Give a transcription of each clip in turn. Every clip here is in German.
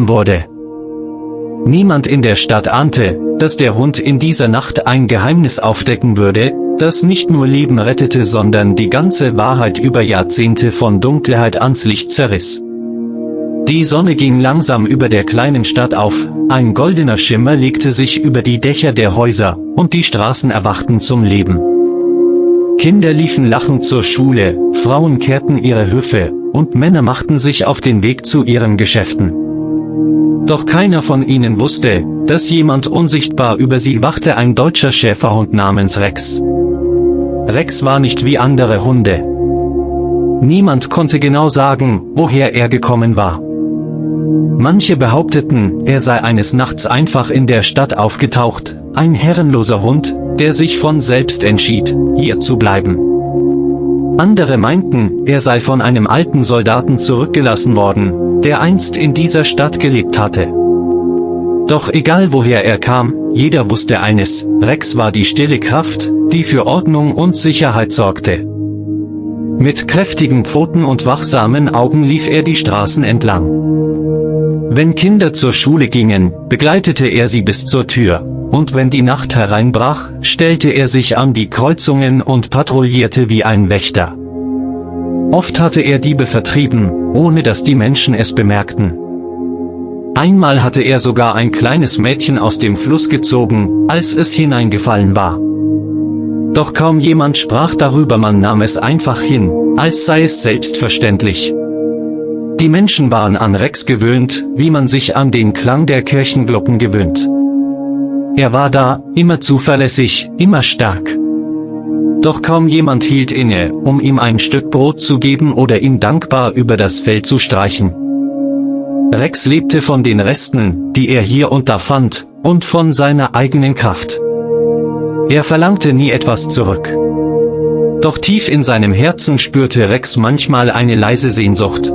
wurde. Niemand in der Stadt ahnte, dass der Hund in dieser Nacht ein Geheimnis aufdecken würde, das nicht nur Leben rettete, sondern die ganze Wahrheit über Jahrzehnte von Dunkelheit ans Licht zerriss. Die Sonne ging langsam über der kleinen Stadt auf, ein goldener Schimmer legte sich über die Dächer der Häuser, und die Straßen erwachten zum Leben. Kinder liefen lachend zur Schule, Frauen kehrten ihre Höfe, und Männer machten sich auf den Weg zu ihren Geschäften. Doch keiner von ihnen wusste, dass jemand unsichtbar über sie wachte, ein deutscher Schäferhund namens Rex. Rex war nicht wie andere Hunde. Niemand konnte genau sagen, woher er gekommen war. Manche behaupteten, er sei eines Nachts einfach in der Stadt aufgetaucht, ein herrenloser Hund, der sich von selbst entschied, hier zu bleiben. Andere meinten, er sei von einem alten Soldaten zurückgelassen worden, der einst in dieser Stadt gelebt hatte. Doch egal woher er kam, jeder wusste eines: Rex war die stille Kraft, die für Ordnung und Sicherheit sorgte. Mit kräftigen Pfoten und wachsamen Augen lief er die Straßen entlang. Wenn Kinder zur Schule gingen, begleitete er sie bis zur Tür, und wenn die Nacht hereinbrach, stellte er sich an die Kreuzungen und patrouillierte wie ein Wächter. Oft hatte er Diebe vertrieben, ohne dass die Menschen es bemerkten. Einmal hatte er sogar ein kleines Mädchen aus dem Fluss gezogen, als es hineingefallen war. Doch kaum jemand sprach darüber, man nahm es einfach hin, als sei es selbstverständlich. Die Menschen waren an Rex gewöhnt, wie man sich an den Klang der Kirchenglocken gewöhnt. Er war da, immer zuverlässig, immer stark. Doch kaum jemand hielt inne, um ihm ein Stück Brot zu geben oder ihm dankbar über das Fell zu streichen. Rex lebte von den Resten, die er hier und da fand, und von seiner eigenen Kraft. Er verlangte nie etwas zurück. Doch tief in seinem Herzen spürte Rex manchmal eine leise Sehnsucht.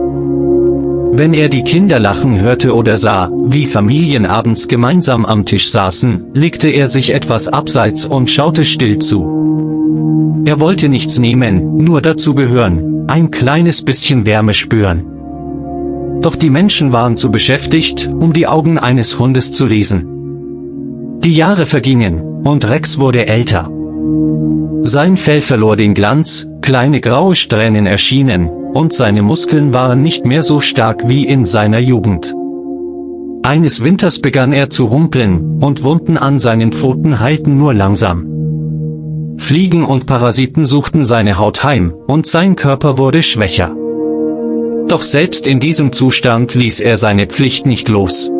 Wenn er die Kinder lachen hörte oder sah, wie Familien abends gemeinsam am Tisch saßen, legte er sich etwas abseits und schaute still zu. Er wollte nichts nehmen, nur dazu gehören, ein kleines bisschen Wärme spüren. Doch die Menschen waren zu beschäftigt, um die Augen eines Hundes zu lesen. Die Jahre vergingen, und Rex wurde älter. Sein Fell verlor den Glanz, kleine graue Strähnen erschienen, und seine Muskeln waren nicht mehr so stark wie in seiner Jugend. Eines Winters begann er zu humpeln, und Wunden an seinen Pfoten heilten nur langsam. Fliegen und Parasiten suchten seine Haut heim, und sein Körper wurde schwächer. Doch selbst in diesem Zustand ließ er seine Pflicht nicht los.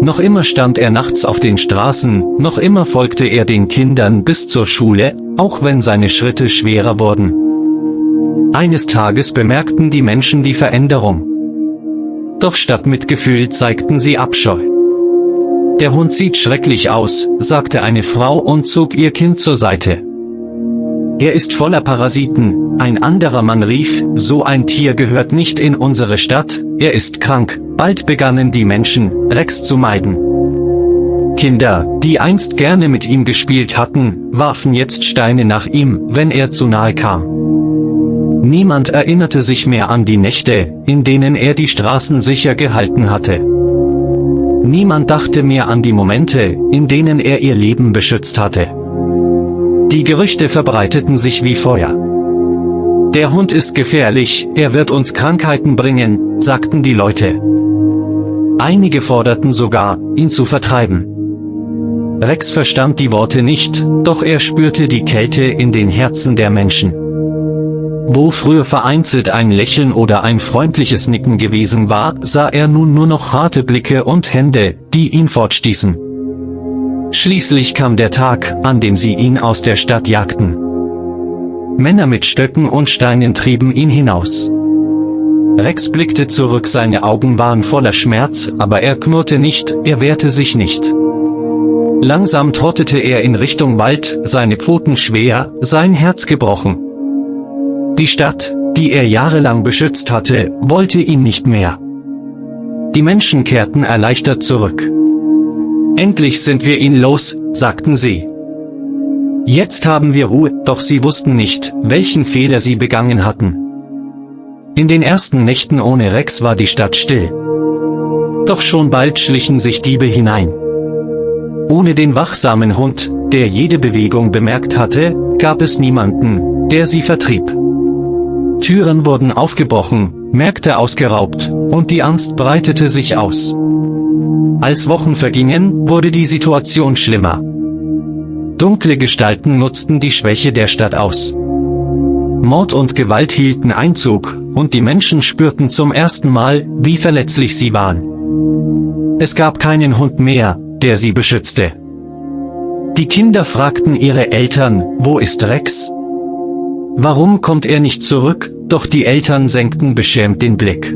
Noch immer stand er nachts auf den Straßen, noch immer folgte er den Kindern bis zur Schule, auch wenn seine Schritte schwerer wurden. Eines Tages bemerkten die Menschen die Veränderung. Doch statt Mitgefühl zeigten sie Abscheu. Der Hund sieht schrecklich aus, sagte eine Frau und zog ihr Kind zur Seite. Er ist voller Parasiten, ein anderer Mann rief, so ein Tier gehört nicht in unsere Stadt, er ist krank. Bald begannen die Menschen, Rex zu meiden. Kinder, die einst gerne mit ihm gespielt hatten, warfen jetzt Steine nach ihm, wenn er zu nahe kam. Niemand erinnerte sich mehr an die Nächte, in denen er die Straßen sicher gehalten hatte. Niemand dachte mehr an die Momente, in denen er ihr Leben beschützt hatte. Die Gerüchte verbreiteten sich wie Feuer. Der Hund ist gefährlich, er wird uns Krankheiten bringen, sagten die Leute. Einige forderten sogar, ihn zu vertreiben. Rex verstand die Worte nicht, doch er spürte die Kälte in den Herzen der Menschen. Wo früher vereinzelt ein Lächeln oder ein freundliches Nicken gewesen war, sah er nun nur noch harte Blicke und Hände, die ihn fortstießen. Schließlich kam der Tag, an dem sie ihn aus der Stadt jagten. Männer mit Stöcken und Steinen trieben ihn hinaus. Rex blickte zurück, seine Augen waren voller Schmerz, aber er knurrte nicht, er wehrte sich nicht. Langsam trottete er in Richtung Wald, seine Pfoten schwer, sein Herz gebrochen. Die Stadt, die er jahrelang beschützt hatte, wollte ihn nicht mehr. Die Menschen kehrten erleichtert zurück. Endlich sind wir ihn los, sagten sie. Jetzt haben wir Ruhe, doch sie wussten nicht, welchen Fehler sie begangen hatten. In den ersten Nächten ohne Rex war die Stadt still. Doch schon bald schlichen sich Diebe hinein. Ohne den wachsamen Hund, der jede Bewegung bemerkt hatte, gab es niemanden, der sie vertrieb. Türen wurden aufgebrochen, Märkte ausgeraubt, und die Angst breitete sich aus. Als Wochen vergingen, wurde die Situation schlimmer. Dunkle Gestalten nutzten die Schwäche der Stadt aus. Mord und Gewalt hielten Einzug, und die Menschen spürten zum ersten Mal, wie verletzlich sie waren. Es gab keinen Hund mehr, der sie beschützte. Die Kinder fragten ihre Eltern, wo ist Rex? Warum kommt er nicht zurück? Doch die Eltern senkten beschämt den Blick.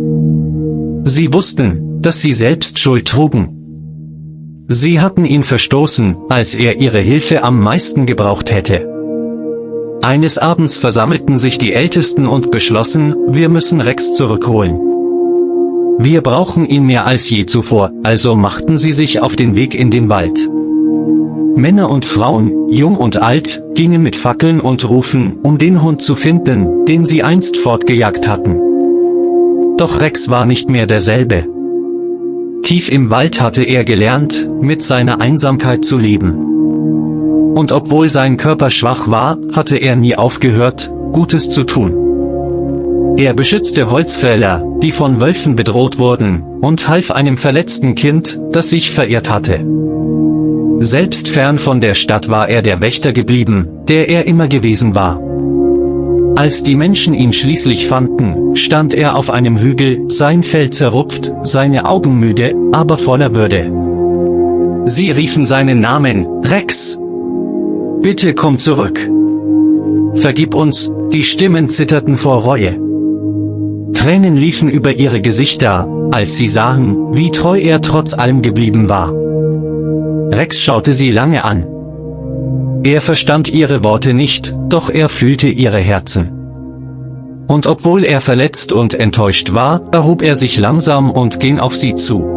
Sie wussten, dass sie selbst Schuld trugen. Sie hatten ihn verstoßen, als er ihre Hilfe am meisten gebraucht hätte. Eines Abends versammelten sich die Ältesten und beschlossen, wir müssen Rex zurückholen. Wir brauchen ihn mehr als je zuvor, also machten sie sich auf den Weg in den Wald. Männer und Frauen, jung und alt, gingen mit Fackeln und Rufen, um den Hund zu finden, den sie einst fortgejagt hatten. Doch Rex war nicht mehr derselbe. Tief im Wald hatte er gelernt, mit seiner Einsamkeit zu leben. Und obwohl sein Körper schwach war, hatte er nie aufgehört, Gutes zu tun. Er beschützte Holzfäller, die von Wölfen bedroht wurden, und half einem verletzten Kind, das sich verirrt hatte. Selbst fern von der Stadt war er der Wächter geblieben, der er immer gewesen war. Als die Menschen ihn schließlich fanden, stand er auf einem Hügel, sein Fell zerrupft, seine Augen müde, aber voller Würde. Sie riefen seinen Namen, Rex. Bitte komm zurück. Vergib uns, die Stimmen zitterten vor Reue. Tränen liefen über ihre Gesichter, als sie sahen, wie treu er trotz allem geblieben war. Rex schaute sie lange an. Er verstand ihre Worte nicht, doch er fühlte ihre Herzen. Und obwohl er verletzt und enttäuscht war, erhob er sich langsam und ging auf sie zu.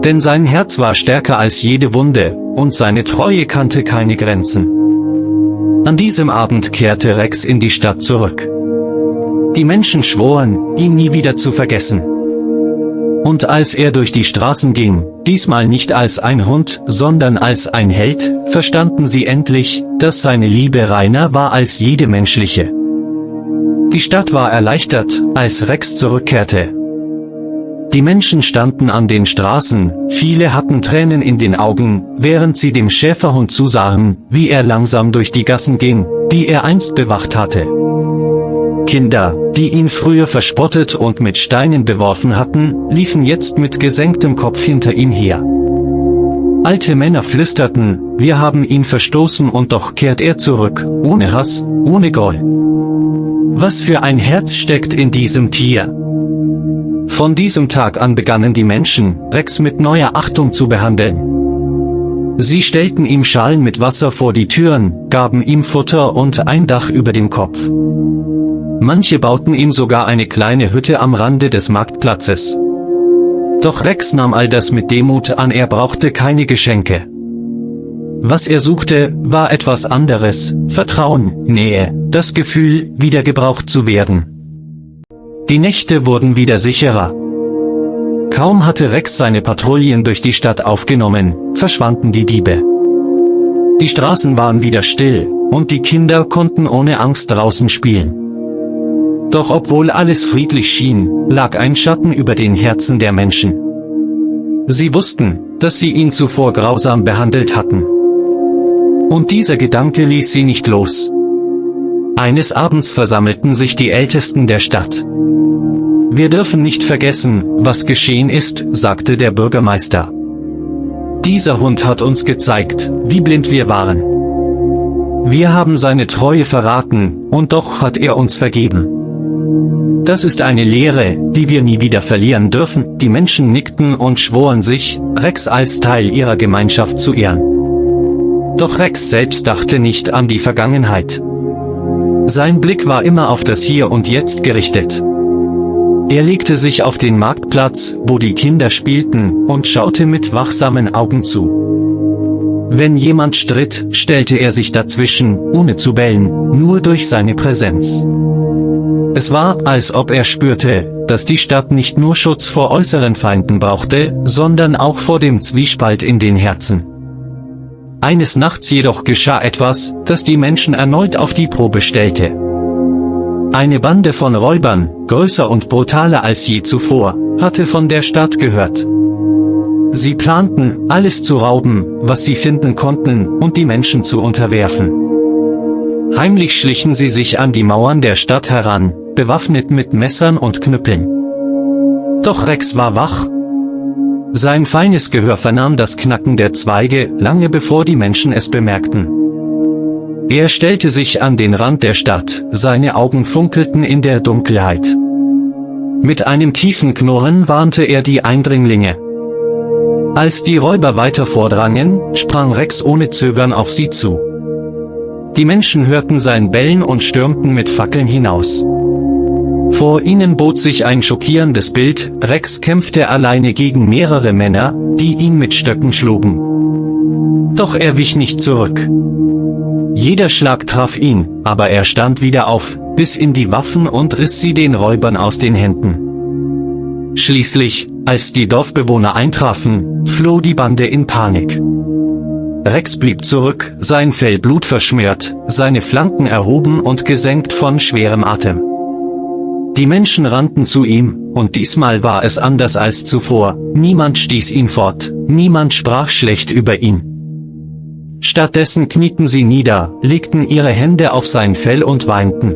Denn sein Herz war stärker als jede Wunde, und seine Treue kannte keine Grenzen. An diesem Abend kehrte Rex in die Stadt zurück. Die Menschen schworen, ihn nie wieder zu vergessen. Und als er durch die Straßen ging, diesmal nicht als ein Hund, sondern als ein Held, verstanden sie endlich, dass seine Liebe reiner war als jede menschliche. Die Stadt war erleichtert, als Rex zurückkehrte. Die Menschen standen an den Straßen, viele hatten Tränen in den Augen, während sie dem Schäferhund zusahen, wie er langsam durch die Gassen ging, die er einst bewacht hatte. Kinder, die ihn früher verspottet und mit Steinen beworfen hatten, liefen jetzt mit gesenktem Kopf hinter ihm her. Alte Männer flüsterten, wir haben ihn verstoßen und doch kehrt er zurück, ohne Hass, ohne Groll. Was für ein Herz steckt in diesem Tier? Von diesem Tag an begannen die Menschen, Rex mit neuer Achtung zu behandeln. Sie stellten ihm Schalen mit Wasser vor die Türen, gaben ihm Futter und ein Dach über dem Kopf. Manche bauten ihm sogar eine kleine Hütte am Rande des Marktplatzes. Doch Rex nahm all das mit Demut an, er brauchte keine Geschenke. Was er suchte, war etwas anderes, Vertrauen, Nähe, das Gefühl, wieder gebraucht zu werden. Die Nächte wurden wieder sicherer. Kaum hatte Rex seine Patrouillen durch die Stadt aufgenommen, verschwanden die Diebe. Die Straßen waren wieder still, und die Kinder konnten ohne Angst draußen spielen. Doch obwohl alles friedlich schien, lag ein Schatten über den Herzen der Menschen. Sie wussten, dass sie ihn zuvor grausam behandelt hatten. Und dieser Gedanke ließ sie nicht los. Eines Abends versammelten sich die Ältesten der Stadt. Wir dürfen nicht vergessen, was geschehen ist, sagte der Bürgermeister. Dieser Hund hat uns gezeigt, wie blind wir waren. Wir haben seine Treue verraten, und doch hat er uns vergeben. Das ist eine Lehre, die wir nie wieder verlieren dürfen. Die Menschen nickten und schworen sich, Rex als Teil ihrer Gemeinschaft zu ehren. Doch Rex selbst dachte nicht an die Vergangenheit. Sein Blick war immer auf das Hier und Jetzt gerichtet. Er legte sich auf den Marktplatz, wo die Kinder spielten, und schaute mit wachsamen Augen zu. Wenn jemand stritt, stellte er sich dazwischen, ohne zu bellen, nur durch seine Präsenz. Es war, als ob er spürte, dass die Stadt nicht nur Schutz vor äußeren Feinden brauchte, sondern auch vor dem Zwiespalt in den Herzen. Eines Nachts jedoch geschah etwas, das die Menschen erneut auf die Probe stellte. Eine Bande von Räubern, größer und brutaler als je zuvor, hatte von der Stadt gehört. Sie planten, alles zu rauben, was sie finden konnten, und die Menschen zu unterwerfen. Heimlich schlichen sie sich an die Mauern der Stadt heran, bewaffnet mit Messern und Knüppeln. Doch Rex war wach. Sein feines Gehör vernahm das Knacken der Zweige, lange bevor die Menschen es bemerkten. Er stellte sich an den Rand der Stadt, seine Augen funkelten in der Dunkelheit. Mit einem tiefen Knurren warnte er die Eindringlinge. Als die Räuber weiter vordrangen, sprang Rex ohne Zögern auf sie zu. Die Menschen hörten sein Bellen und stürmten mit Fackeln hinaus. Vor ihnen bot sich ein schockierendes Bild: Rex kämpfte alleine gegen mehrere Männer, die ihn mit Stöcken schlugen. Doch er wich nicht zurück. Jeder Schlag traf ihn, aber er stand wieder auf, biss in die Waffen und riss sie den Räubern aus den Händen. Schließlich, als die Dorfbewohner eintrafen, floh die Bande in Panik. Rex blieb zurück, sein Fell blutverschmiert, seine Flanken erhoben und gesenkt von schwerem Atem. Die Menschen rannten zu ihm, und diesmal war es anders als zuvor: niemand stieß ihn fort, niemand sprach schlecht über ihn. Stattdessen knieten sie nieder, legten ihre Hände auf sein Fell und weinten.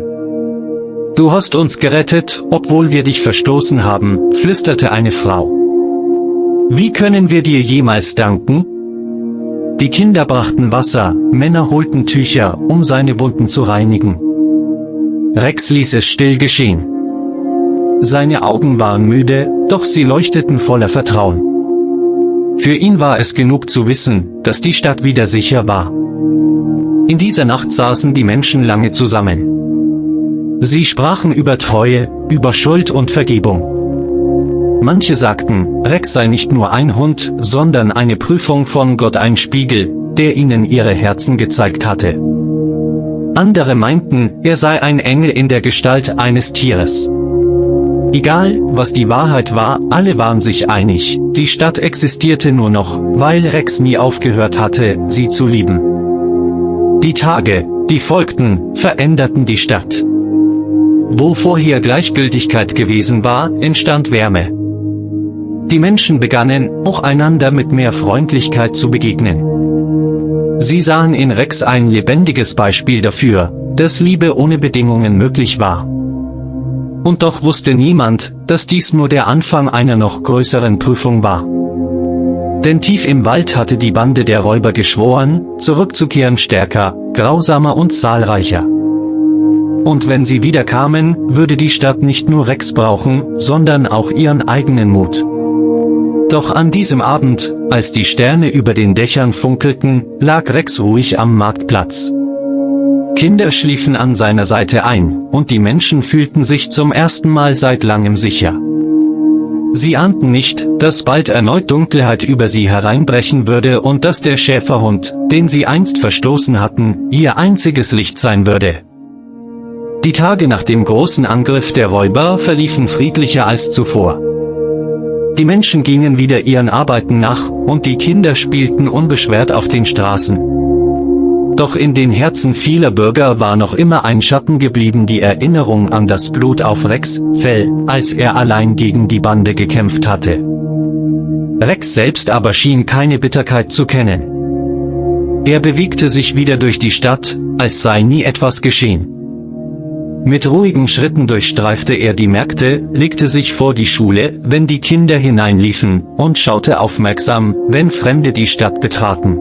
»Du hast uns gerettet, obwohl wir dich verstoßen haben«, flüsterte eine Frau. »Wie können wir dir jemals danken?« Die Kinder brachten Wasser, Männer holten Tücher, um seine Wunden zu reinigen. Rex ließ es still geschehen. Seine Augen waren müde, doch sie leuchteten voller Vertrauen. Für ihn war es genug zu wissen, dass die Stadt wieder sicher war. In dieser Nacht saßen die Menschen lange zusammen. Sie sprachen über Treue, über Schuld und Vergebung. Manche sagten, Rex sei nicht nur ein Hund, sondern eine Prüfung von Gott, ein Spiegel, der ihnen ihre Herzen gezeigt hatte. Andere meinten, er sei ein Engel in der Gestalt eines Tieres. Egal, was die Wahrheit war, alle waren sich einig: die Stadt existierte nur noch, weil Rex nie aufgehört hatte, sie zu lieben. Die Tage, die folgten, veränderten die Stadt. Wo vorher Gleichgültigkeit gewesen war, entstand Wärme. Die Menschen begannen, auch einander mit mehr Freundlichkeit zu begegnen. Sie sahen in Rex ein lebendiges Beispiel dafür, dass Liebe ohne Bedingungen möglich war. Und doch wusste niemand, dass dies nur der Anfang einer noch größeren Prüfung war. Denn tief im Wald hatte die Bande der Räuber geschworen, zurückzukehren, stärker, grausamer und zahlreicher. Und wenn sie wieder kamen, würde die Stadt nicht nur Rex brauchen, sondern auch ihren eigenen Mut. Doch an diesem Abend, als die Sterne über den Dächern funkelten, lag Rex ruhig am Marktplatz. Kinder schliefen an seiner Seite ein, und die Menschen fühlten sich zum ersten Mal seit langem sicher. Sie ahnten nicht, dass bald erneut Dunkelheit über sie hereinbrechen würde und dass der Schäferhund, den sie einst verstoßen hatten, ihr einziges Licht sein würde. Die Tage nach dem großen Angriff der Räuber verliefen friedlicher als zuvor. Die Menschen gingen wieder ihren Arbeiten nach, und die Kinder spielten unbeschwert auf den Straßen. Doch in den Herzen vieler Bürger war noch immer ein Schatten geblieben: die Erinnerung an das Blut auf Rex' Fell, als er allein gegen die Bande gekämpft hatte. Rex selbst aber schien keine Bitterkeit zu kennen. Er bewegte sich wieder durch die Stadt, als sei nie etwas geschehen. Mit ruhigen Schritten durchstreifte er die Märkte, legte sich vor die Schule, wenn die Kinder hineinliefen, und schaute aufmerksam, wenn Fremde die Stadt betraten.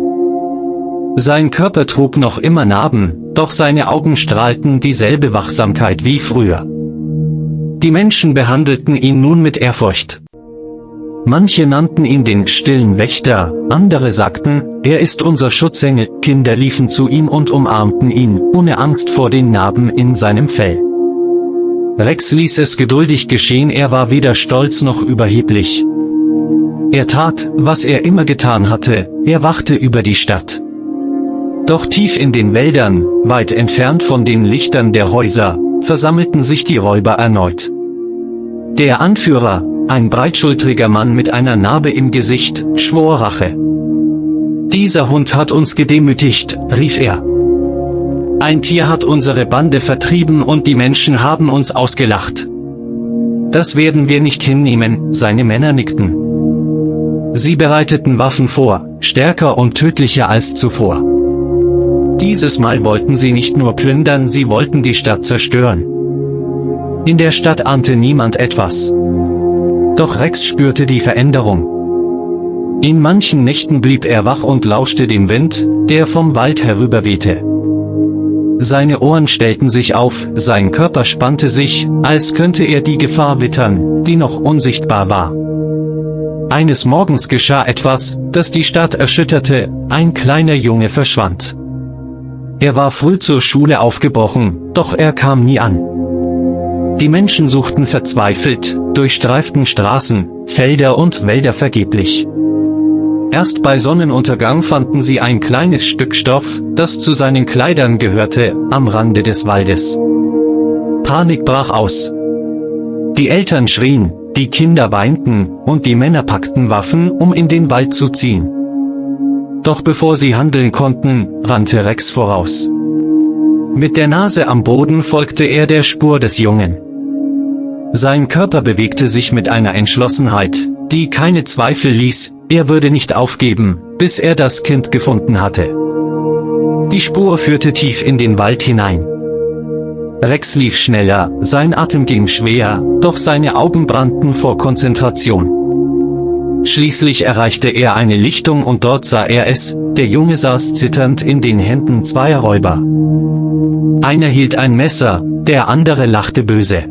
Sein Körper trug noch immer Narben, doch seine Augen strahlten dieselbe Wachsamkeit wie früher. Die Menschen behandelten ihn nun mit Ehrfurcht. Manche nannten ihn den stillen Wächter, andere sagten, er ist unser Schutzengel. Kinder liefen zu ihm und umarmten ihn, ohne Angst vor den Narben in seinem Fell. Rex ließ es geduldig geschehen, er war weder stolz noch überheblich. Er tat, was er immer getan hatte, er wachte über die Stadt. Doch tief in den Wäldern, weit entfernt von den Lichtern der Häuser, versammelten sich die Räuber erneut. Der Anführer, ein breitschultriger Mann mit einer Narbe im Gesicht, schwor Rache. Dieser Hund hat uns gedemütigt, rief er. Ein Tier hat unsere Bande vertrieben und die Menschen haben uns ausgelacht. Das werden wir nicht hinnehmen, seine Männer nickten. Sie bereiteten Waffen vor, stärker und tödlicher als zuvor. Dieses Mal wollten sie nicht nur plündern, sie wollten die Stadt zerstören. In der Stadt ahnte niemand etwas. Doch Rex spürte die Veränderung. In manchen Nächten blieb er wach und lauschte dem Wind, der vom Wald herüberwehte. Seine Ohren stellten sich auf, sein Körper spannte sich, als könnte er die Gefahr wittern, die noch unsichtbar war. Eines Morgens geschah etwas, das die Stadt erschütterte, ein kleiner Junge verschwand. Er war früh zur Schule aufgebrochen, doch er kam nie an. Die Menschen suchten verzweifelt, durchstreiften Straßen, Felder und Wälder vergeblich. Erst bei Sonnenuntergang fanden sie ein kleines Stück Stoff, das zu seinen Kleidern gehörte, am Rande des Waldes. Panik brach aus. Die Eltern schrien, die Kinder weinten, und die Männer packten Waffen, um in den Wald zu ziehen. Doch bevor sie handeln konnten, rannte Rex voraus. Mit der Nase am Boden folgte er der Spur des Jungen. Sein Körper bewegte sich mit einer Entschlossenheit, die keine Zweifel ließ, er würde nicht aufgeben, bis er das Kind gefunden hatte. Die Spur führte tief in den Wald hinein. Rex lief schneller, sein Atem ging schwer, doch seine Augen brannten vor Konzentration. Schließlich erreichte er eine Lichtung und dort sah er es, der Junge saß zitternd in den Händen zweier Räuber. Einer hielt ein Messer, der andere lachte böse.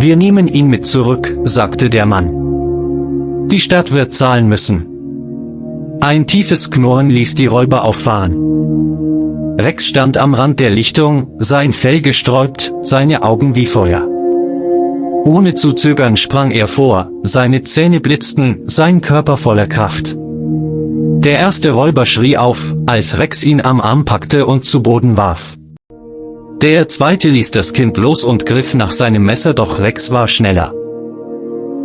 Wir nehmen ihn mit zurück, sagte der Mann. Die Stadt wird zahlen müssen. Ein tiefes Knurren ließ die Räuber auffahren. Rex stand am Rand der Lichtung, sein Fell gesträubt, seine Augen wie Feuer. Ohne zu zögern sprang er vor, seine Zähne blitzten, sein Körper voller Kraft. Der erste Räuber schrie auf, als Rex ihn am Arm packte und zu Boden warf. Der zweite ließ das Kind los und griff nach seinem Messer, doch Rex war schneller.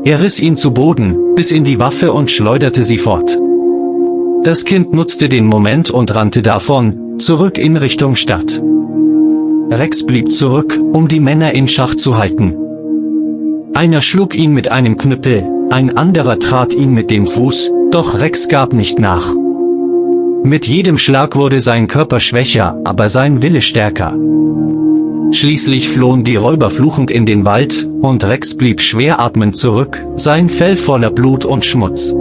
Er riss ihn zu Boden, biss in die Waffe und schleuderte sie fort. Das Kind nutzte den Moment und rannte davon, zurück in Richtung Stadt. Rex blieb zurück, um die Männer in Schach zu halten. Einer schlug ihn mit einem Knüppel, ein anderer trat ihn mit dem Fuß, doch Rex gab nicht nach. Mit jedem Schlag wurde sein Körper schwächer, aber sein Wille stärker. Schließlich flohen die Räuber fluchend in den Wald, und Rex blieb schwer atmend zurück, sein Fell voller Blut und Schmutz.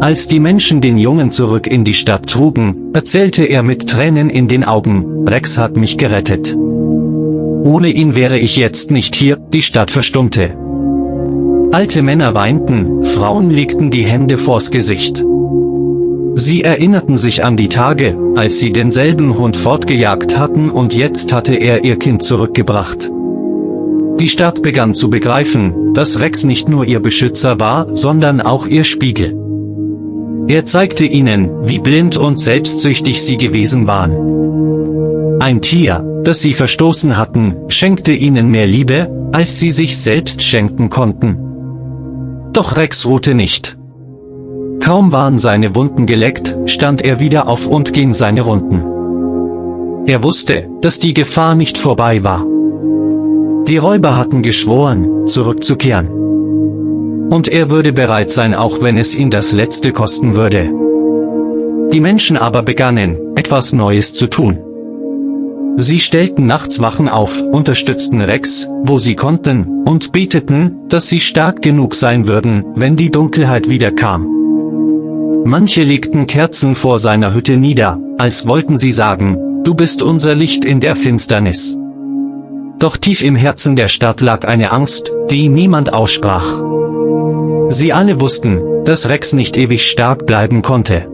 Als die Menschen den Jungen zurück in die Stadt trugen, erzählte er mit Tränen in den Augen, Rex hat mich gerettet. Ohne ihn wäre ich jetzt nicht hier, die Stadt verstummte. Alte Männer weinten, Frauen legten die Hände vors Gesicht. Sie erinnerten sich an die Tage, als sie denselben Hund fortgejagt hatten und jetzt hatte er ihr Kind zurückgebracht. Die Stadt begann zu begreifen, dass Rex nicht nur ihr Beschützer war, sondern auch ihr Spiegel. Er zeigte ihnen, wie blind und selbstsüchtig sie gewesen waren. Ein Tier, das sie verstoßen hatten, schenkte ihnen mehr Liebe, als sie sich selbst schenken konnten. Doch Rex ruhte nicht. Kaum waren seine Wunden geleckt, stand er wieder auf und ging seine Runden. Er wusste, dass die Gefahr nicht vorbei war. Die Räuber hatten geschworen, zurückzukehren. Und er würde bereit sein, auch wenn es ihn das Letzte kosten würde. Die Menschen aber begannen, etwas Neues zu tun. Sie stellten nachts Wachen auf, unterstützten Rex, wo sie konnten, und beteten, dass sie stark genug sein würden, wenn die Dunkelheit wieder kam. Manche legten Kerzen vor seiner Hütte nieder, als wollten sie sagen, du bist unser Licht in der Finsternis. Doch tief im Herzen der Stadt lag eine Angst, die niemand aussprach. Sie alle wussten, dass Rex nicht ewig stark bleiben konnte.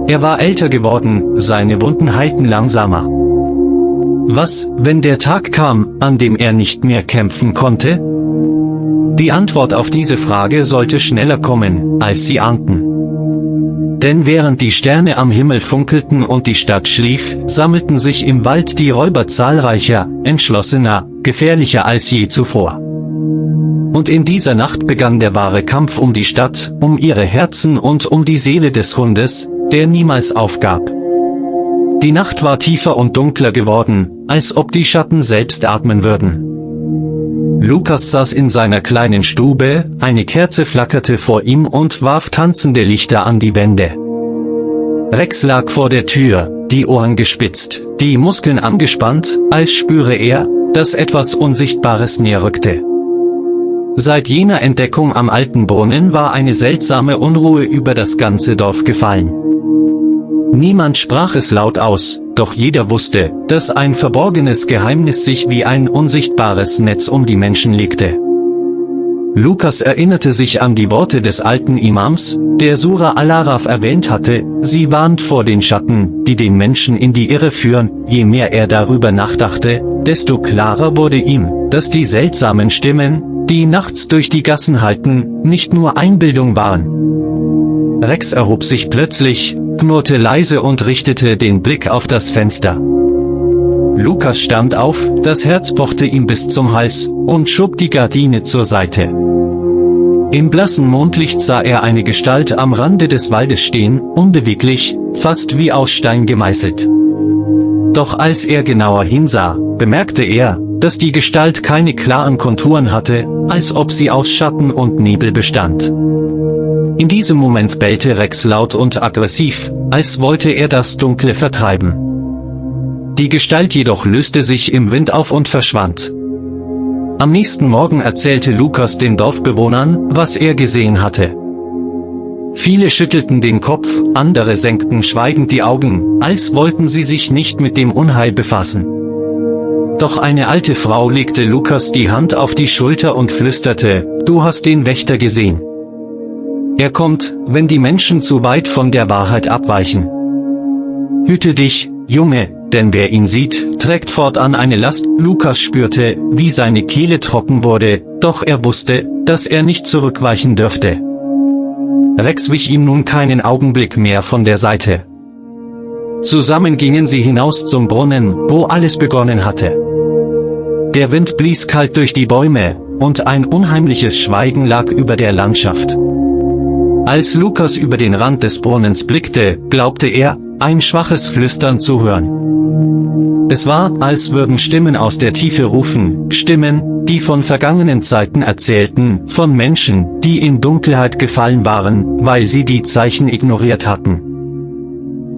Er war älter geworden, seine Wunden heilten langsamer. Was, wenn der Tag kam, an dem er nicht mehr kämpfen konnte? Die Antwort auf diese Frage sollte schneller kommen, als sie ahnten. Denn während die Sterne am Himmel funkelten und die Stadt schlief, sammelten sich im Wald die Räuber zahlreicher, entschlossener, gefährlicher als je zuvor. Und in dieser Nacht begann der wahre Kampf um die Stadt, um ihre Herzen und um die Seele des Hundes, der niemals aufgab. Die Nacht war tiefer und dunkler geworden, als ob die Schatten selbst atmen würden. Lukas saß in seiner kleinen Stube, eine Kerze flackerte vor ihm und warf tanzende Lichter an die Wände. Rex lag vor der Tür, die Ohren gespitzt, die Muskeln angespannt, als spüre er, dass etwas Unsichtbares näher rückte. Seit jener Entdeckung am alten Brunnen war eine seltsame Unruhe über das ganze Dorf gefallen. Niemand sprach es laut aus, doch jeder wusste, dass ein verborgenes Geheimnis sich wie ein unsichtbares Netz um die Menschen legte. Lukas erinnerte sich an die Worte des alten Imams, der Sura Al-Araf erwähnt hatte, sie warnt vor den Schatten, die den Menschen in die Irre führen. Je mehr er darüber nachdachte, desto klarer wurde ihm, dass die seltsamen Stimmen, die nachts durch die Gassen hallten, nicht nur Einbildung waren. Rex erhob sich plötzlich, knurrte leise und richtete den Blick auf das Fenster. Lukas stand auf, das Herz pochte ihm bis zum Hals, und schob die Gardine zur Seite. Im blassen Mondlicht sah er eine Gestalt am Rande des Waldes stehen, unbeweglich, fast wie aus Stein gemeißelt. Doch als er genauer hinsah, bemerkte er, dass die Gestalt keine klaren Konturen hatte, als ob sie aus Schatten und Nebel bestand. In diesem Moment bellte Rex laut und aggressiv, als wollte er das Dunkle vertreiben. Die Gestalt jedoch löste sich im Wind auf und verschwand. Am nächsten Morgen erzählte Lukas den Dorfbewohnern, was er gesehen hatte. Viele schüttelten den Kopf, andere senkten schweigend die Augen, als wollten sie sich nicht mit dem Unheil befassen. Doch eine alte Frau legte Lukas die Hand auf die Schulter und flüsterte, „Du hast den Wächter gesehen. Er kommt, wenn die Menschen zu weit von der Wahrheit abweichen. Hüte dich, Junge, denn wer ihn sieht, trägt fortan eine Last.“ Lukas spürte, wie seine Kehle trocken wurde, doch er wusste, dass er nicht zurückweichen dürfte. Rex wich ihm nun keinen Augenblick mehr von der Seite. Zusammen gingen sie hinaus zum Brunnen, wo alles begonnen hatte. Der Wind blies kalt durch die Bäume, und ein unheimliches Schweigen lag über der Landschaft. Als Lukas über den Rand des Brunnens blickte, glaubte er, ein schwaches Flüstern zu hören. Es war, als würden Stimmen aus der Tiefe rufen, Stimmen, die von vergangenen Zeiten erzählten, von Menschen, die in Dunkelheit gefallen waren, weil sie die Zeichen ignoriert hatten.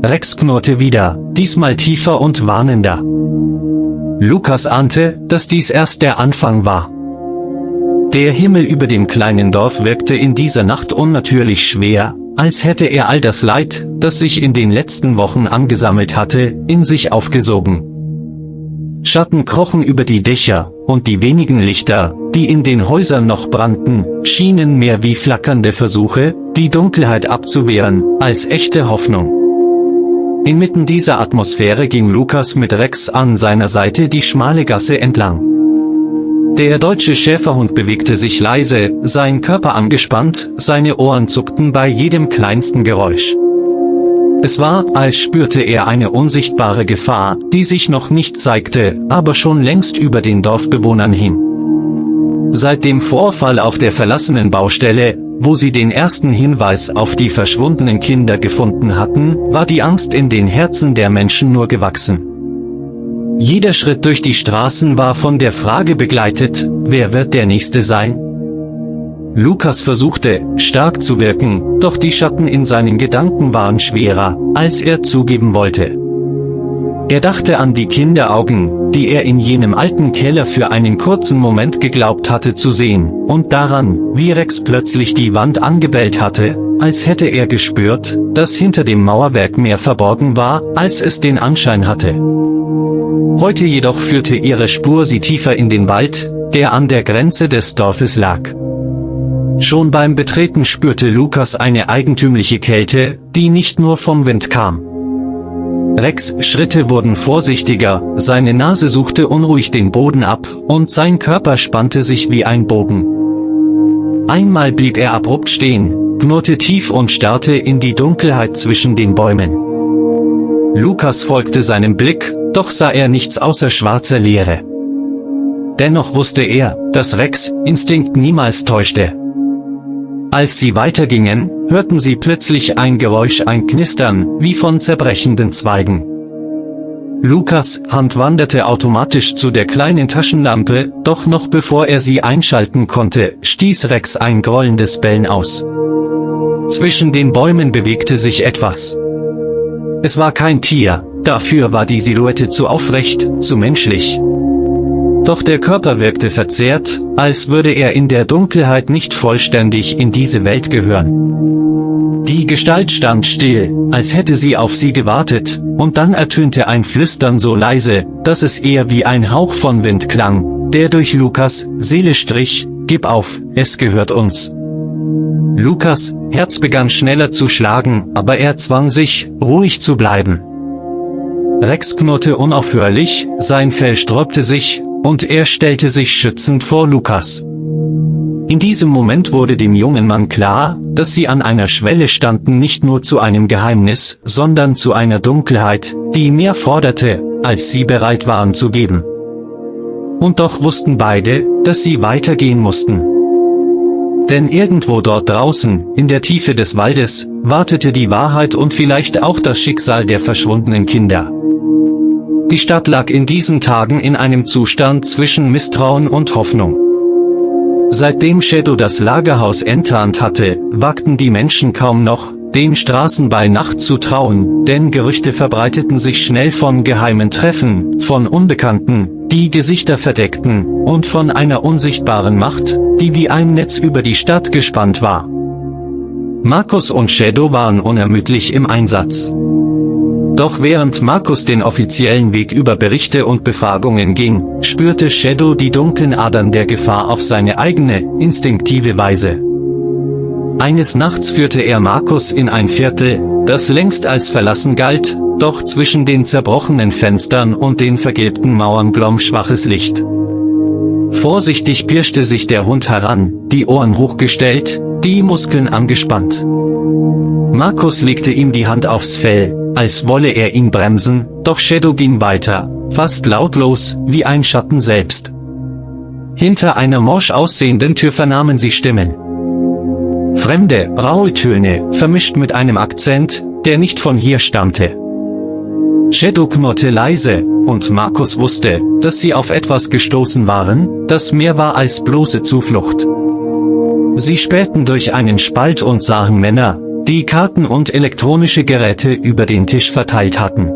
Rex knurrte wieder, diesmal tiefer und warnender. Lukas ahnte, dass dies erst der Anfang war. Der Himmel über dem kleinen Dorf wirkte in dieser Nacht unnatürlich schwer, als hätte er all das Leid, das sich in den letzten Wochen angesammelt hatte, in sich aufgesogen. Schatten krochen über die Dächer, und die wenigen Lichter, die in den Häusern noch brannten, schienen mehr wie flackernde Versuche, die Dunkelheit abzuwehren, als echte Hoffnung. Inmitten dieser Atmosphäre ging Lukas mit Rex an seiner Seite die schmale Gasse entlang. Der deutsche Schäferhund bewegte sich leise, sein Körper angespannt, seine Ohren zuckten bei jedem kleinsten Geräusch. Es war, als spürte er eine unsichtbare Gefahr, die sich noch nicht zeigte, aber schon längst über den Dorfbewohnern hing. Seit dem Vorfall auf der verlassenen Baustelle, wo sie den ersten Hinweis auf die verschwundenen Kinder gefunden hatten, war die Angst in den Herzen der Menschen nur gewachsen. Jeder Schritt durch die Straßen war von der Frage begleitet, wer wird der Nächste sein? Lukas versuchte, stark zu wirken, doch die Schatten in seinen Gedanken waren schwerer, als er zugeben wollte. Er dachte an die Kinderaugen, die er in jenem alten Keller für einen kurzen Moment geglaubt hatte zu sehen, und daran, wie Rex plötzlich die Wand angebellt hatte, als hätte er gespürt, dass hinter dem Mauerwerk mehr verborgen war, als es den Anschein hatte. Heute jedoch führte ihre Spur sie tiefer in den Wald, der an der Grenze des Dorfes lag. Schon beim Betreten spürte Lukas eine eigentümliche Kälte, die nicht nur vom Wind kam. Rex' Schritte wurden vorsichtiger, seine Nase suchte unruhig den Boden ab, und sein Körper spannte sich wie ein Bogen. Einmal blieb er abrupt stehen, knurrte tief und starrte in die Dunkelheit zwischen den Bäumen. Lukas folgte seinem Blick, doch sah er nichts außer schwarzer Leere. dennoch wusste er, dass Rex' Instinkt niemals täuschte. Als sie weitergingen, hörten sie plötzlich ein Geräusch, ein Knistern, wie von zerbrechenden Zweigen. Lukas' Hand wanderte automatisch zu der kleinen Taschenlampe, doch noch bevor er sie einschalten konnte, stieß Rex ein grollendes Bellen aus. Zwischen den Bäumen bewegte sich etwas. Es war kein Tier, dafür war die Silhouette zu aufrecht, zu menschlich. Doch der Körper wirkte verzerrt, als würde er in der Dunkelheit nicht vollständig in diese Welt gehören. Die Gestalt stand still, als hätte sie auf sie gewartet, und dann ertönte ein Flüstern so leise, dass es eher wie ein Hauch von Wind klang, der durch Lukas' Seele strich: Gib auf, es gehört uns. Lukas' Herz begann schneller zu schlagen, aber er zwang sich, ruhig zu bleiben. Rex knurrte unaufhörlich, sein Fell sträubte sich, und er stellte sich schützend vor Lukas. In diesem Moment wurde dem jungen Mann klar, dass sie an einer Schwelle standen, nicht nur zu einem Geheimnis, sondern zu einer Dunkelheit, die mehr forderte, als sie bereit waren zu geben. Und doch wussten beide, dass sie weitergehen mussten. Denn irgendwo dort draußen, in der Tiefe des Waldes, wartete die Wahrheit und vielleicht auch das Schicksal der verschwundenen Kinder. Die Stadt lag in diesen Tagen in einem Zustand zwischen Misstrauen und Hoffnung. Seitdem Shadow das Lagerhaus enttarnt hatte, wagten die Menschen kaum noch, den Straßen bei Nacht zu trauen, denn Gerüchte verbreiteten sich schnell von geheimen Treffen, von Unbekannten, die Gesichter verdeckten, und von einer unsichtbaren Macht, die wie ein Netz über die Stadt gespannt war. Markus und Shadow waren unermüdlich im Einsatz. Doch während Markus den offiziellen Weg über Berichte und Befragungen ging, spürte Shadow die dunklen Adern der Gefahr auf seine eigene, instinktive Weise. Eines Nachts führte er Markus in ein Viertel, das längst als verlassen galt, doch zwischen den zerbrochenen Fenstern und den vergilbten Mauern glomm schwaches Licht. Vorsichtig pirschte sich der Hund heran, die Ohren hochgestellt, die Muskeln angespannt. Markus legte ihm die Hand aufs Fell, als wolle er ihn bremsen, doch Shadow ging weiter, fast lautlos, wie ein Schatten selbst. Hinter einer morsch aussehenden Tür vernahmen sie Stimmen. Fremde, raue Töne, vermischt mit einem Akzent, der nicht von hier stammte. Shadow knurrte leise, und Markus wusste, dass sie auf etwas gestoßen waren, das mehr war als bloße Zuflucht. Sie spähten durch einen Spalt und sahen Männer, die Karten und elektronische Geräte über den Tisch verteilt hatten.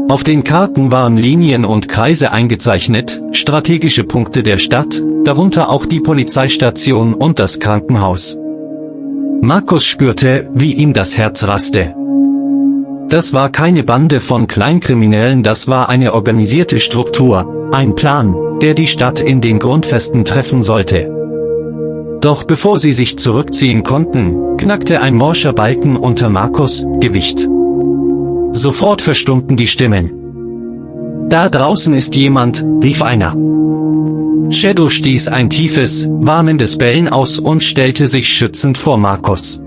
Auf den Karten waren Linien und Kreise eingezeichnet, strategische Punkte der Stadt, darunter auch die Polizeistation und das Krankenhaus. Markus spürte, wie ihm das Herz raste. Das war keine Bande von Kleinkriminellen, das war eine organisierte Struktur, ein Plan, der die Stadt in den Grundfesten treffen sollte. Doch bevor sie sich zurückziehen konnten, knackte ein morscher Balken unter Markus' Gewicht. Sofort verstummten die Stimmen. Da draußen ist jemand, rief einer. Shadow stieß ein tiefes, warnendes Bellen aus und stellte sich schützend vor Markus.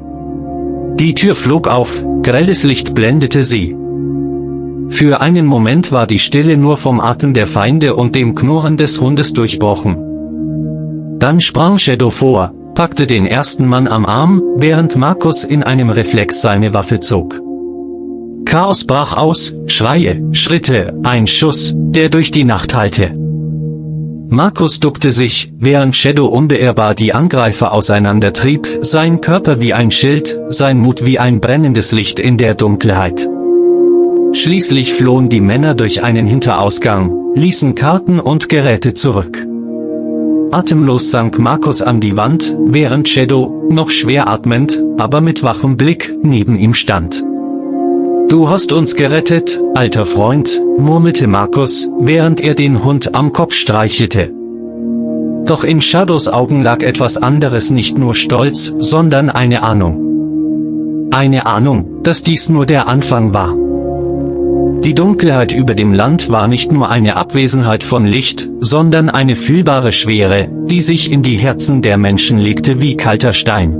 Die Tür flog auf, grelles Licht blendete sie. Für einen Moment war die Stille nur vom Atem der Feinde und dem Knurren des Hundes durchbrochen. Dann sprang Shadow vor, packte den ersten Mann am Arm, während Markus in einem Reflex seine Waffe zog. Chaos brach aus, Schreie, Schritte, ein Schuss, der durch die Nacht hallte. Markus duckte sich, während Shadow unbeirrbar die Angreifer auseinandertrieb, sein Körper wie ein Schild, sein Mut wie ein brennendes Licht in der Dunkelheit. Schließlich flohen die Männer durch einen Hinterausgang, ließen Karten und Geräte zurück. Atemlos sank Markus an die Wand, während Shadow, noch schwer atmend, aber mit wachem Blick, neben ihm stand. »Du hast uns gerettet, alter Freund«, murmelte Markus, während er den Hund am Kopf streichelte. Doch in Shadows Augen lag etwas anderes, nicht nur Stolz, sondern eine Ahnung. Eine Ahnung, dass dies nur der Anfang war. Die Dunkelheit über dem Land war nicht nur eine Abwesenheit von Licht, sondern eine fühlbare Schwere, die sich in die Herzen der Menschen legte wie kalter Stein.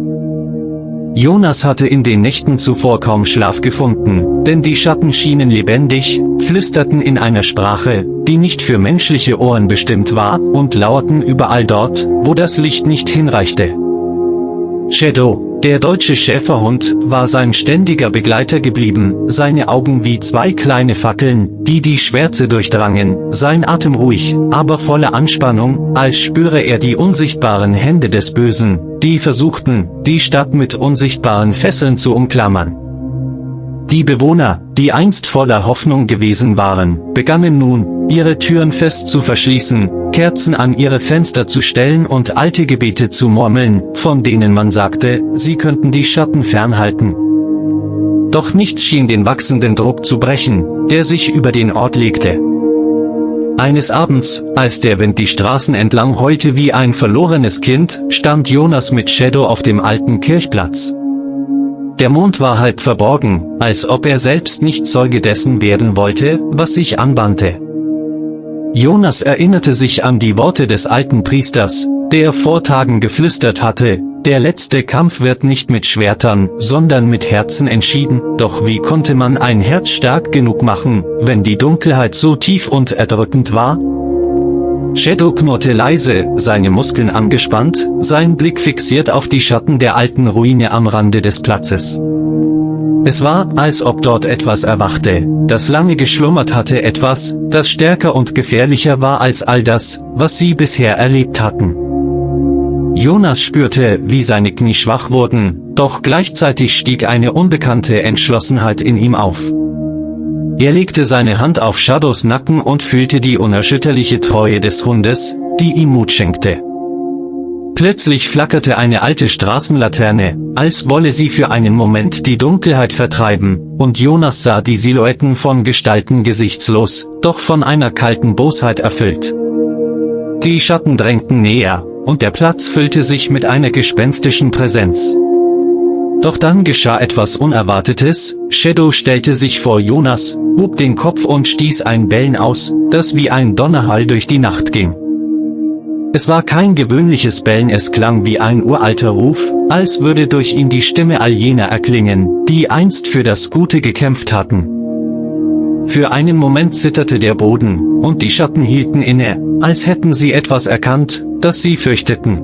Jonas hatte in den Nächten zuvor kaum Schlaf gefunden, denn die Schatten schienen lebendig, flüsterten in einer Sprache, die nicht für menschliche Ohren bestimmt war, und lauerten überall dort, wo das Licht nicht hinreichte. Shadow, der deutsche Schäferhund, war sein ständiger Begleiter geblieben, seine Augen wie zwei kleine Fackeln, die die Schwärze durchdrangen, sein Atem ruhig, aber voller Anspannung, als spüre er die unsichtbaren Hände des Bösen, die versuchten, die Stadt mit unsichtbaren Fesseln zu umklammern. Die Bewohner, die einst voller Hoffnung gewesen waren, begannen nun, ihre Türen fest zu verschließen, Kerzen an ihre Fenster zu stellen und alte Gebete zu murmeln, von denen man sagte, sie könnten die Schatten fernhalten. Doch nichts schien den wachsenden Druck zu brechen, der sich über den Ort legte. Eines Abends, als der Wind die Straßen entlang heulte wie ein verlorenes Kind, stand Jonas mit Shadow auf dem alten Kirchplatz. Der Mond war halb verborgen, als ob er selbst nicht Zeuge dessen werden wollte, was sich anbahnte. Jonas erinnerte sich an die Worte des alten Priesters, der vor Tagen geflüstert hatte, der letzte Kampf wird nicht mit Schwertern, sondern mit Herzen entschieden. Doch wie konnte man ein Herz stark genug machen, wenn die Dunkelheit so tief und erdrückend war? Shadow knurrte leise, seine Muskeln angespannt, sein Blick fixiert auf die Schatten der alten Ruine am Rande des Platzes. Es war, als ob dort etwas erwachte, das lange geschlummert hatte, etwas, das stärker und gefährlicher war als all das, was sie bisher erlebt hatten. Jonas spürte, wie seine Knie schwach wurden, doch gleichzeitig stieg eine unbekannte Entschlossenheit in ihm auf. Er legte seine Hand auf Shadows Nacken und fühlte die unerschütterliche Treue des Hundes, die ihm Mut schenkte. Plötzlich flackerte eine alte Straßenlaterne, als wolle sie für einen Moment die Dunkelheit vertreiben, und Jonas sah die Silhouetten von Gestalten gesichtslos, doch von einer kalten Bosheit erfüllt. Die Schatten drängten näher, und der Platz füllte sich mit einer gespenstischen Präsenz. Doch dann geschah etwas Unerwartetes, Shadow stellte sich vor Jonas, hob den Kopf und stieß ein Bellen aus, das wie ein Donnerhall durch die Nacht ging. Es war kein gewöhnliches Bellen, es klang wie ein uralter Ruf, als würde durch ihn die Stimme all jener erklingen, die einst für das Gute gekämpft hatten. Für einen Moment zitterte der Boden, und die Schatten hielten inne, als hätten sie etwas erkannt, das sie fürchteten.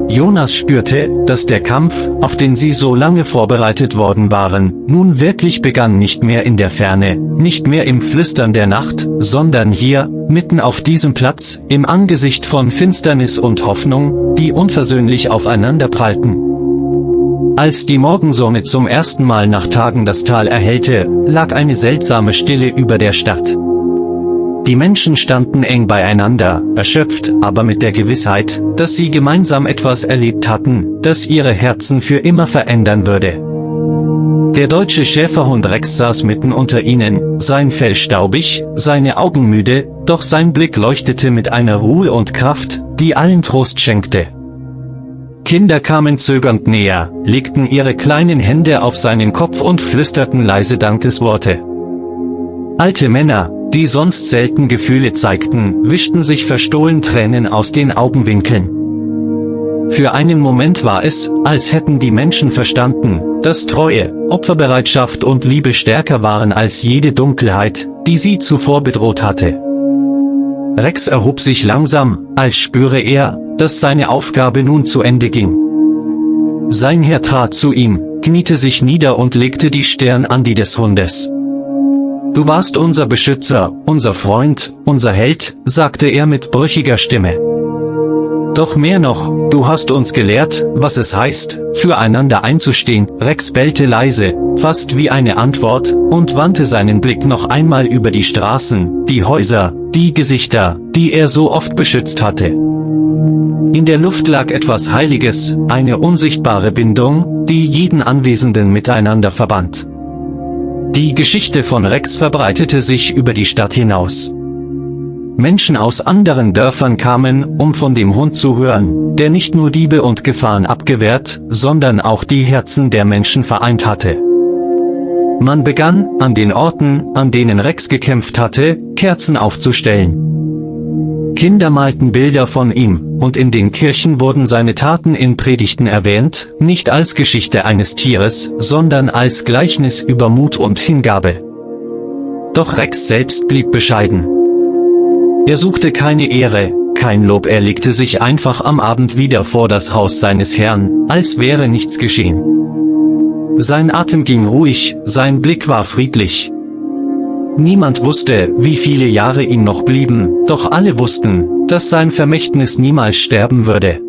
Jonas spürte, dass der Kampf, auf den sie so lange vorbereitet worden waren, nun wirklich begann, nicht mehr in der Ferne, nicht mehr im Flüstern der Nacht, sondern hier, mitten auf diesem Platz, im Angesicht von Finsternis und Hoffnung, die unversöhnlich aufeinander prallten. Als die Morgensonne zum ersten Mal nach Tagen das Tal erhellte, lag eine seltsame Stille über der Stadt. Die Menschen standen eng beieinander, erschöpft, aber mit der Gewissheit, dass sie gemeinsam etwas erlebt hatten, das ihre Herzen für immer verändern würde. Der deutsche Schäferhund Rex saß mitten unter ihnen, sein Fell staubig, seine Augen müde, doch sein Blick leuchtete mit einer Ruhe und Kraft, die allen Trost schenkte. Kinder kamen zögernd näher, legten ihre kleinen Hände auf seinen Kopf und flüsterten leise Dankesworte. Alte Männer, die sonst selten Gefühle zeigten, wischten sich verstohlen Tränen aus den Augenwinkeln. Für einen Moment war es, als hätten die Menschen verstanden, dass Treue, Opferbereitschaft und Liebe stärker waren als jede Dunkelheit, die sie zuvor bedroht hatte. Rex erhob sich langsam, als spüre er, dass seine Aufgabe nun zu Ende ging. Sein Herr trat zu ihm, kniete sich nieder und legte die Stirn an die des Hundes. »Du warst unser Beschützer, unser Freund, unser Held«, sagte er mit brüchiger Stimme. »Doch mehr noch, du hast uns gelehrt, was es heißt, füreinander einzustehen.« Rex bellte leise, fast wie eine Antwort, und wandte seinen Blick noch einmal über die Straßen, die Häuser, die Gesichter, die er so oft beschützt hatte. In der Luft lag etwas Heiliges, eine unsichtbare Bindung, die jeden Anwesenden miteinander verband. Die Geschichte von Rex verbreitete sich über die Stadt hinaus. Menschen aus anderen Dörfern kamen, um von dem Hund zu hören, der nicht nur Diebe und Gefahren abgewehrt, sondern auch die Herzen der Menschen vereint hatte. Man begann, an den Orten, an denen Rex gekämpft hatte, Kerzen aufzustellen. Kinder malten Bilder von ihm, und in den Kirchen wurden seine Taten in Predigten erwähnt, nicht als Geschichte eines Tieres, sondern als Gleichnis über Mut und Hingabe. Doch Rex selbst blieb bescheiden. Er suchte keine Ehre, kein Lob, er legte sich einfach am Abend wieder vor das Haus seines Herrn, als wäre nichts geschehen. Sein Atem ging ruhig, sein Blick war friedlich. Niemand wusste, wie viele Jahre ihm noch blieben, doch alle wussten, dass sein Vermächtnis niemals sterben würde.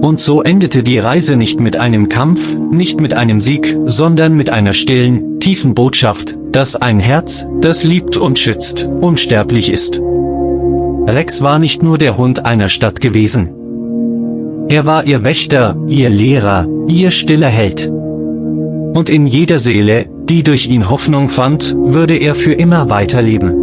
Und so endete die Reise nicht mit einem Kampf, nicht mit einem Sieg, sondern mit einer stillen, tiefen Botschaft, dass ein Herz, das liebt und schützt, unsterblich ist. Rex war nicht nur der Hund einer Stadt gewesen. Er war ihr Wächter, ihr Lehrer, ihr stiller Held. Und in jeder Seele, die durch ihn Hoffnung fand, würde er für immer weiterleben.